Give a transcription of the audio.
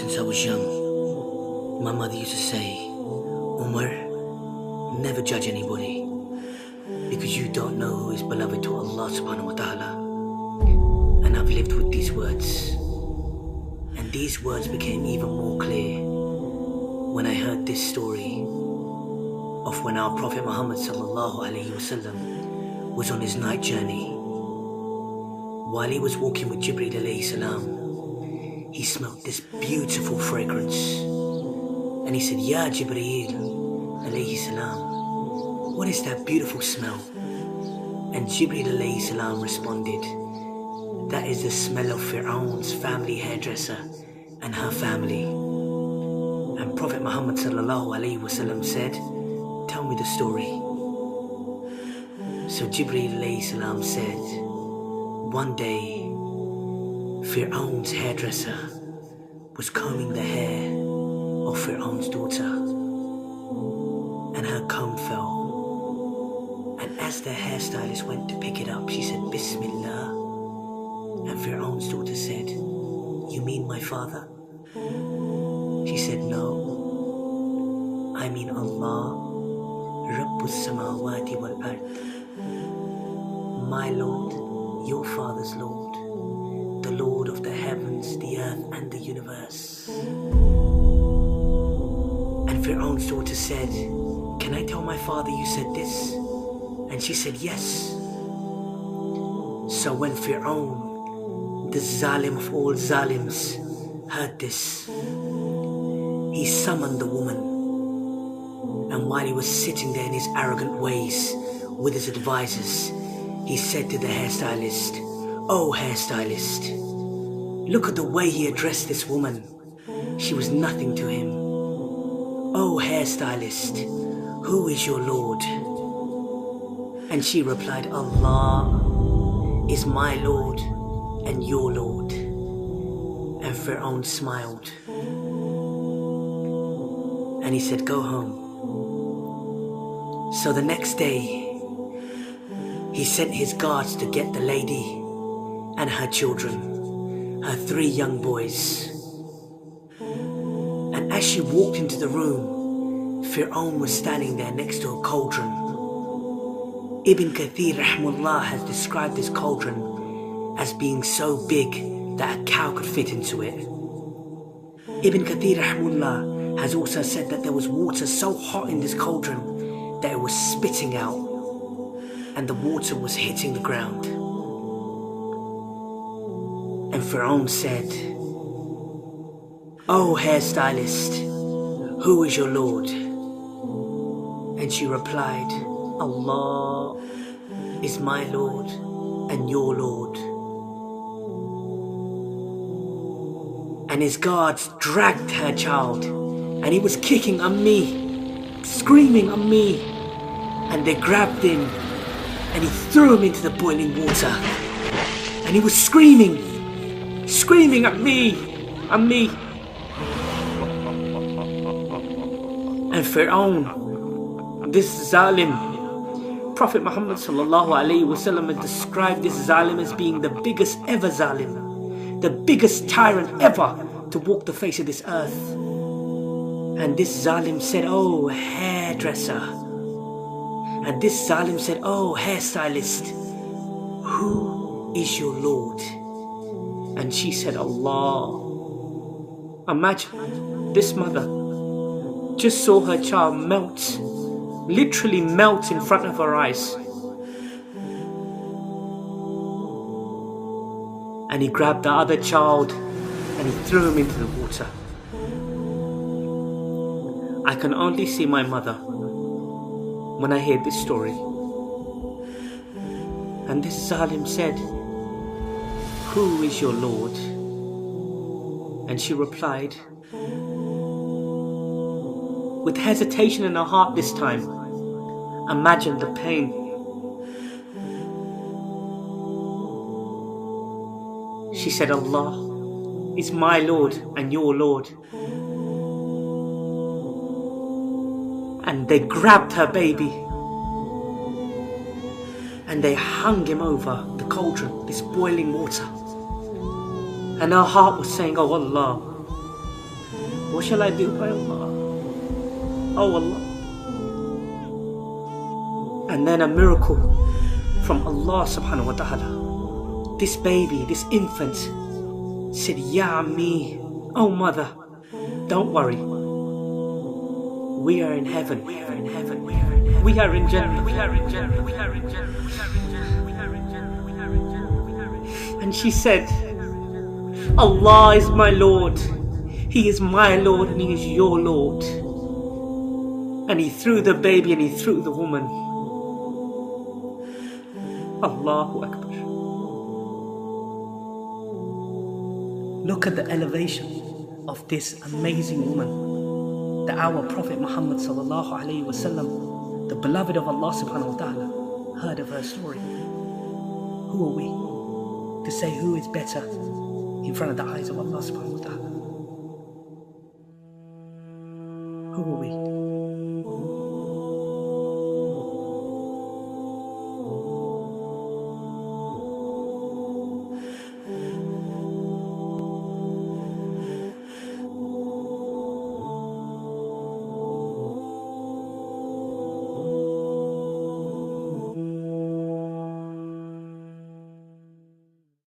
Since I was young, my mother used to say, Umar, never judge anybody because you don't know who is beloved to Allah subhanahu wa ta'ala. And I've lived with these words. And these words became even more clear when I heard this story of when our Prophet Muhammad sallallahu alaihi wasallam was on his night journey. While he was walking with Jibreel alayhi salam, he smelled this beautiful fragrance. And he said, Ya Jibreel alayhi salam, what is that beautiful smell? And Jibreel alayhi salam responded, that is the smell of Fir'aun's family hairdresser and her family. And Prophet Muhammad sallallahu alayhi wasallam said, tell me the story. So Jibreel alayhi salam said, one day Fir'aun's hairdresser was combing the hair of Fir'aun's daughter, and her comb fell. And as the hairstylist went to pick it up, she said, Bismillah. And Fir'aun's daughter said, you mean my father? She said, no, I mean Allah, Rabbus Samawati wal Ard, my Lord, your father's Lord, the Lord of the heavens, the earth and the universe. And Fir'aun's daughter said, can I tell my father you said this? And she said, yes. So when Fir'aun, the Zalim of all Zalims, heard this, he summoned the woman. And while he was sitting there in his arrogant ways with his advisors, he said to the hairstylist, oh hairstylist, look at the way he addressed this woman. She was nothing to him. Oh hairstylist, who is your Lord? And she replied, Allah is my Lord and your Lord. And Fir'aun smiled. And he said, go home. So the next day, he sent his guards to get the lady and her children, her 3 young boys. And as she walked into the room, Fir'aun was standing there next to a cauldron. Ibn Kathir rahmullah has described this cauldron as being so big that a cow could fit into it. Ibn Kathir rahmullah has also said that there was water so hot in this cauldron that it was spitting out, and the water was hitting the ground. And Fir'aun said, oh hairstylist, who is your Lord? And she replied, Allah is my Lord and your Lord. And his guards dragged her child, and he was kicking Ummi, screaming Ummi, and they grabbed him and he threw him into the boiling water, and he was screaming at me. And Fir'aun, this Zalim, Prophet Muhammad sallallahu alaihi wasallam has described this Zalim as being the biggest ever Zalim, the biggest tyrant ever to walk the face of this earth. And this Zalim said, oh hairdresser. And this Zalim said, oh hairstylist, who is your Lord? And she said, Allah. Imagine, this mother just saw her child melt, literally melt in front of her eyes. And he grabbed the other child and he threw him into the water. I can only see my mother when I hear this story. And this Zalim said, who is your Lord? And she replied, with hesitation in her heart this time. Imagine the pain. She said, Allah is my Lord and your Lord. And they grabbed her baby and they hung him over the cauldron, this boiling water. And her heart was saying, oh Allah, What shall I do by Allah? Oh Allah. And then a miracle from Allah subhanahu wa ta'ala. This baby, this infant said, Ya Ammi, oh mother, don't worry. We are in heaven. We are in heaven. We are in heaven. We are in Jannah. We are in Jannah. We are in Jannah. We are in Jannah. We are in Jannah. We are in Jannah. And she said, Allah is my Lord. He is my Lord and He is your Lord. And He threw the baby and He threw the woman. Allahu Akbar. Look at the elevation of this amazing woman, that our Prophet Muhammad sallallahu alaihi wasallam, the beloved of Allah subhanahu wa ta'ala, heard of her story. Who are we to say who is better in front of the eyes of Allah subhanahu wa ta'ala? Who are we?